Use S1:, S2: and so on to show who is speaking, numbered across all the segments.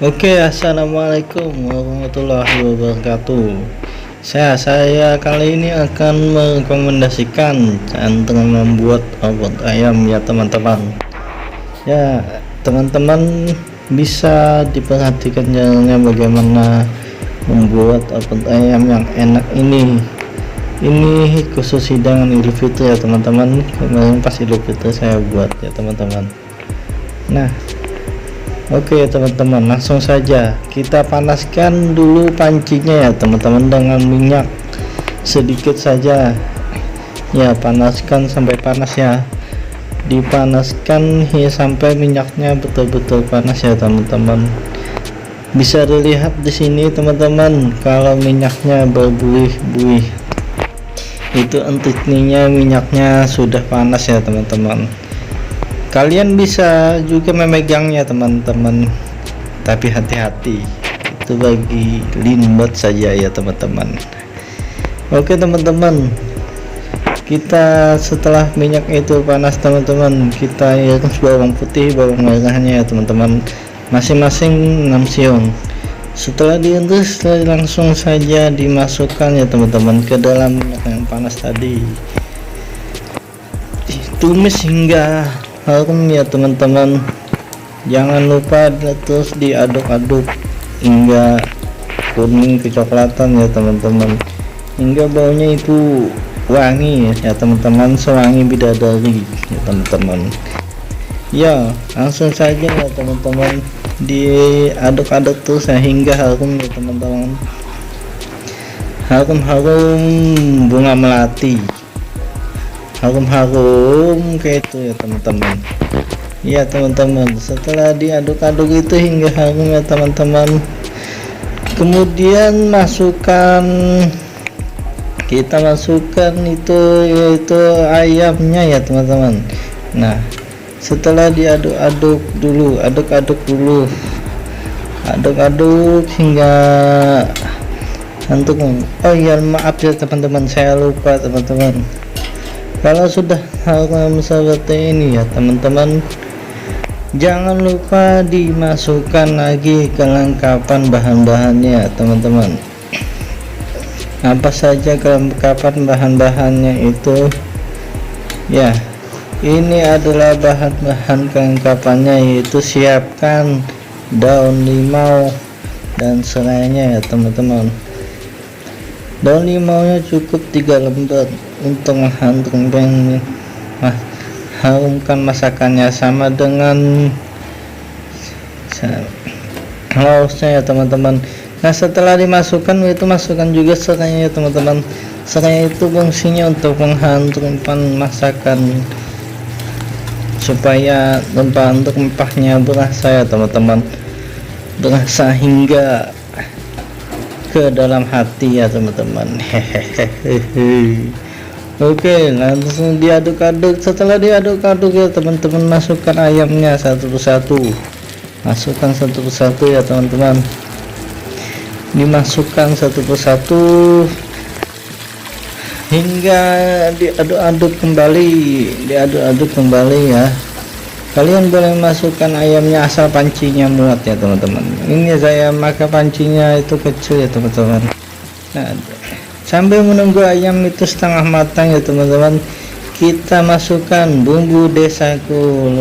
S1: Oke, assalamualaikum warahmatullahi wabarakatuh. Saya kali ini akan merekomendasikan cara membuat opor ayam ya teman-teman. Ya, teman-teman bisa diperhatikan caranya bagaimana membuat opor ayam yang enak ini. Ini khusus hidangan Idul Fitri ya teman-teman. Kemarin pas Idul Fitri saya buat ya teman-teman. Nah, oke teman-teman, langsung saja kita panaskan dulu pancinya ya teman-teman dengan minyak sedikit saja ya. Panaskan sampai panas ya, dipanaskan ya sampai minyaknya betul-betul panas ya teman-teman. Bisa dilihat di sini teman-teman, kalau minyaknya berbuih-buih itu artinya minyaknya sudah panas ya teman-teman. Kalian bisa juga memegangnya teman-teman, tapi hati-hati, itu bagi limbat saja ya teman-teman. Oke teman-teman, kita setelah minyak itu panas teman-teman, kita iris bawang putih, bawang merahnya ya teman-teman, masing-masing 6 siung. Setelah diiris langsung saja dimasukkan ya teman-teman ke dalam minyak yang panas tadi, ditumis hingga harum ya teman-teman. Jangan lupa terus diaduk-aduk hingga kuning kecoklatan ya teman-teman, hingga baunya itu wangi ya teman-teman, sewangi bidadari ya teman-teman. Ya, langsung saja ya teman-teman, diaduk-aduk terus hingga harum ya teman-teman, harum-harum bunga melati, harum-harum kayak itu ya teman-teman. Ya teman-teman, setelah diaduk-aduk itu hingga harum ya teman-teman, kemudian kita masukkan itu yaitu ayamnya ya teman-teman. Nah, setelah diaduk-aduk dulu, aduk-aduk hingga oh ya, maaf ya teman-teman, saya lupa teman-teman. Kalau sudah harum seperti ini ya teman-teman, jangan lupa dimasukkan lagi kelengkapan bahan-bahannya teman-teman. Apa saja kelengkapan bahan-bahannya itu ya, ini adalah bahan-bahan kelengkapannya, yaitu siapkan daun limau dan serainya ya teman-teman. Daun limaunya cukup 3 lembar untuk harumkan masakannya, sama dengan laosnya ya teman-teman. Nah, setelah dimasukkan itu masukkan juga serainya ya teman-teman. Serai itu fungsinya untuk menghancurkan masakan supaya rempah-rempahnya berasa ya teman-teman, berasa hingga ke dalam hati ya teman-teman. Hehehe. Oke, langsung diaduk-aduk. Setelah diaduk-aduk ya teman-teman, masukkan ayamnya satu persatu, masukkan satu persatu ya teman-teman, dimasukkan satu persatu hingga diaduk-aduk kembali ya. Kalian boleh masukkan ayamnya asal pancinya muat ya teman-teman. Ini saya maka pancinya itu kecil ya teman-teman. Nah, sambil menunggu ayam itu setengah matang ya teman-teman, kita masukkan bumbu desaku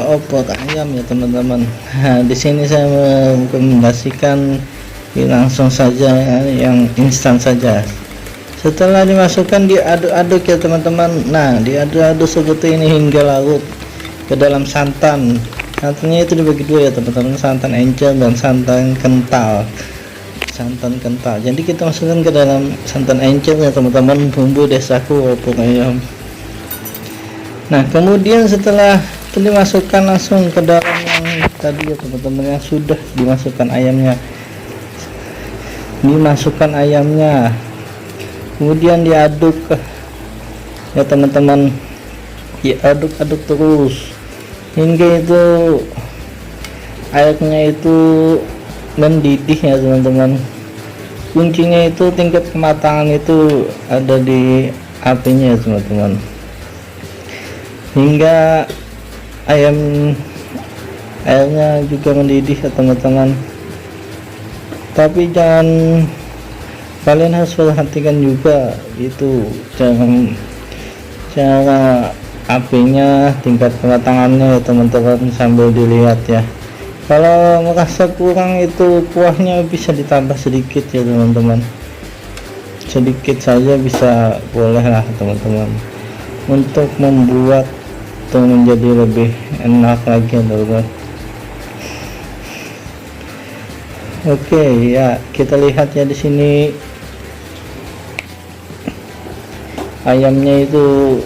S1: opor ayam ya teman-teman. Nah, di sini saya merekomendasikan langsung saja yang instan saja. Setelah dimasukkan diaduk-aduk ya teman-teman. Nah, diaduk-aduk seperti ini hingga larut ke dalam santan. Santannya itu dibagi dua ya teman-teman, santan encer dan santan kental. Jadi kita masukkan ke dalam santan encer ya teman-teman, bumbu desaku opor ayam. Nah, kemudian setelah itu dimasukkan langsung ke dalam yang tadi ya teman-teman, yang sudah dimasukkan ayamnya, kemudian diaduk ya teman-teman, diaduk-aduk terus hingga itu airnya itu mendidih ya teman-teman. Kuncinya itu tingkat kematangan itu ada di apinya ya teman-teman, hingga ayam airnya juga mendidih ya teman-teman. Tapi kalian harus perhatikan juga itu cara apinya, tingkat kematangannya ya teman-teman, sambil dilihat ya. Kalau merasa kurang itu kuahnya bisa ditambah sedikit ya teman-teman, sedikit saja bisa, boleh lah teman-teman, untuk membuat itu menjadi lebih enak lagi ya teman-teman. Oke ya, kita lihat ya di sini ayamnya itu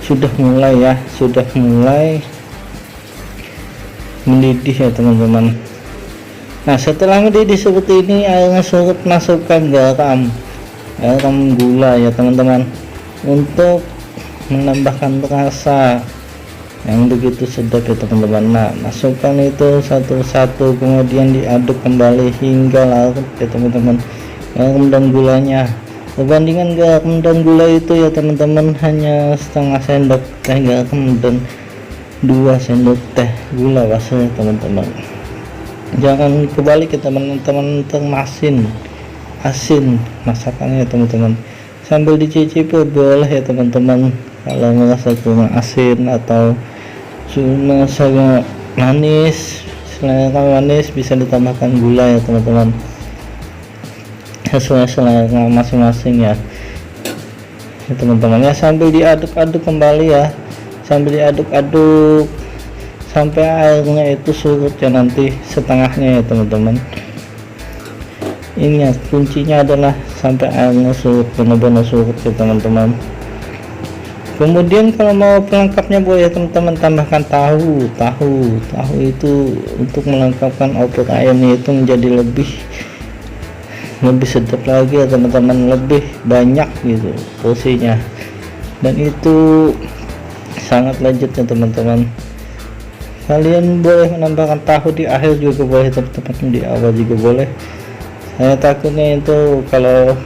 S1: sudah mulai mendidih ya teman-teman. Nah, setelah mendidih seperti ini, airnya surut, masukkan garam gula ya teman-teman, untuk menambahkan rasa yang begitu sedap ya teman-teman. Nah, masukkan itu satu-satu, kemudian diaduk kembali hingga larut ya teman-teman, garam dan gulanya. Perbandingan garam dan gula itu ya teman-teman hanya setengah sendok teh garam dan 2 sendok teh gula pasir ya teman-teman. Jangan kebalik ya teman-teman, asin masakannya ya teman-teman. Sambil dicicipi boleh ya teman-teman, kalau merasa kurang asin atau cuma sangat manis, selera manis, bisa ditambahkan gula ya teman-teman, sesuai selera masing-masing ya teman-teman ya. Sambil diaduk-aduk kembali ya, sambil diaduk-aduk sampai airnya itu surut ya, nanti setengahnya ya teman-teman. Ini ya kuncinya adalah sampai airnya surut, benar-benar surut ya teman-teman. Kemudian kalau mau pelengkapnya boleh teman-teman tambahkan tahu itu untuk melengkapkan opor ayamnya itu menjadi lebih sedap lagi ya teman-teman, lebih banyak gitu porsinya, dan itu sangat legit ya teman-teman. Kalian boleh menambahkan tahu di akhir juga boleh teman-teman, di awal juga boleh. Saya takutnya itu kalau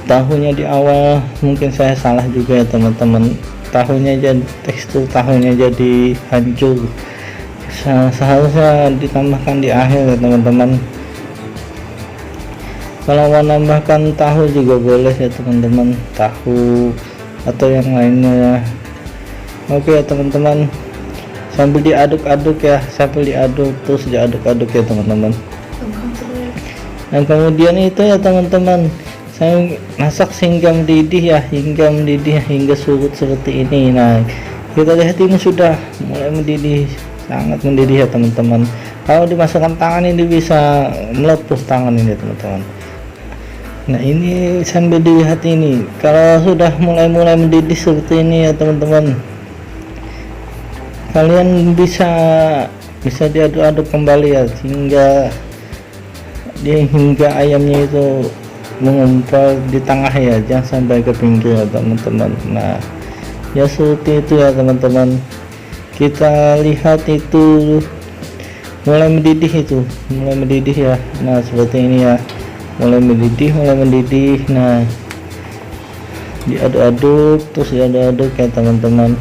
S1: tahunya di awal mungkin saya salah juga ya teman-teman, tahunya jadi tekstur tahunya jadi hancur. Seharusnya ditambahkan di akhir ya teman-teman. Kalau mau nambahkan tahu juga boleh ya teman-teman, tahu atau yang lainnya ya. Oke ya teman-teman, sambil diaduk-aduk ya, terus diaduk-aduk ya teman-teman. Dan kemudian itu ya teman-teman, saya masak hingga mendidih hingga surut seperti ini. Nah, kita lihat ini sudah mulai mendidih, sangat mendidih ya teman-teman. Kalau dimasukkan tangan ini bisa melepuh tangan ini teman-teman. Nah, ini sambil dilihat ini, kalau sudah mulai mendidih seperti ini ya teman-teman, kalian bisa diaduk-aduk kembali ya hingga ayamnya itu mengumpul di tengah ya, jangan sampai ke pinggir ya teman-teman. Nah ya seperti itu ya teman-teman, kita lihat itu mulai mendidih ya. Nah seperti ini ya, mulai mendidih. Nah diaduk-aduk ya teman-teman.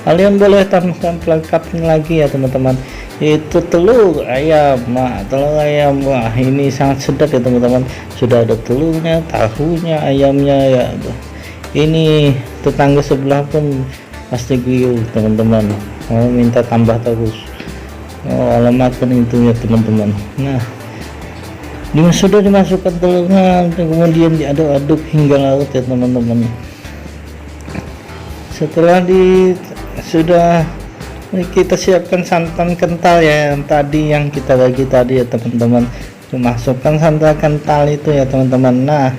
S1: Kalian boleh tambahkan pelengkapnya lagi ya teman-teman, itu telur ayam. Nah, telur ayam, wah ini sangat sedap ya teman-teman, sudah ada telurnya, tahunya, ayamnya ya. Ini tetangga sebelah pun pasti guyu teman-teman, mau minta tambah terus. Alamatkan itu ya teman-teman. Nah sudah dimasukkan telurnya, kemudian diaduk-aduk hingga larut ya teman-teman. Setelah sudah kita siapkan santan kental ya, yang kita bagi tadi ya teman-teman. Masukkan santan kental itu ya teman-teman. Nah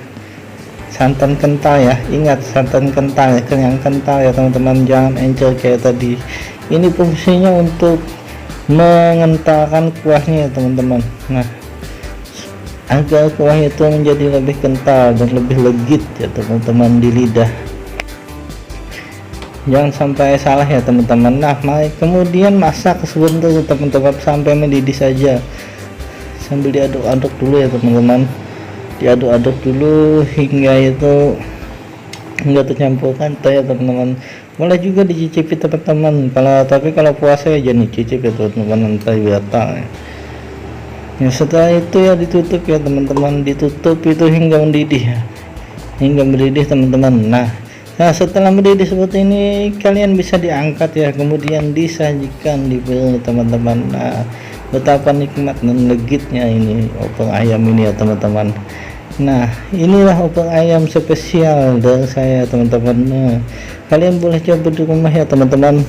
S1: santan kental ya, ingat santan kental ya, yang kental ya teman-teman, jangan encer kayak tadi. Ini fungsinya untuk mengentalkan kuahnya ya teman-teman. Nah agar kuah itu menjadi lebih kental dan lebih legit ya teman-teman di lidah, jangan sampai salah ya teman-teman. Nah kemudian masak sebentar ya teman-teman sampai mendidih saja, sambil diaduk-aduk dulu ya teman-teman, diaduk-aduk dulu hingga itu nggak tercampur santan ya teman-teman. Boleh juga dicicipi teman-teman, kalau puasa ya jangan dicicip ya teman-teman, nanti batal ya. Ya setelah itu ya ditutup ya teman-teman, ditutup itu hingga mendidih ya, hingga mendidih teman-teman. Nah setelah mendidih seperti ini, kalian bisa diangkat ya, kemudian disajikan di piring teman-teman. Nah betapa nikmat dan legitnya ini opor ayam ini ya teman-teman. Nah inilah opor ayam spesial dari saya teman-teman. Nah, kalian boleh coba di rumah ya teman-teman,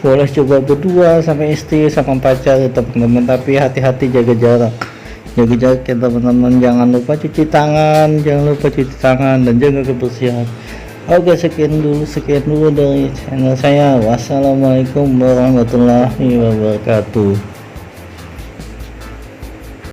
S1: boleh coba berdua sampai istri sama pacar ya teman-teman, tapi hati-hati jaga jarak ya teman-teman. Jangan lupa cuci tangan, dan jaga kebersihan. Oke, sekian dulu dari channel saya. Wassalamualaikum warahmatullahi wabarakatuh.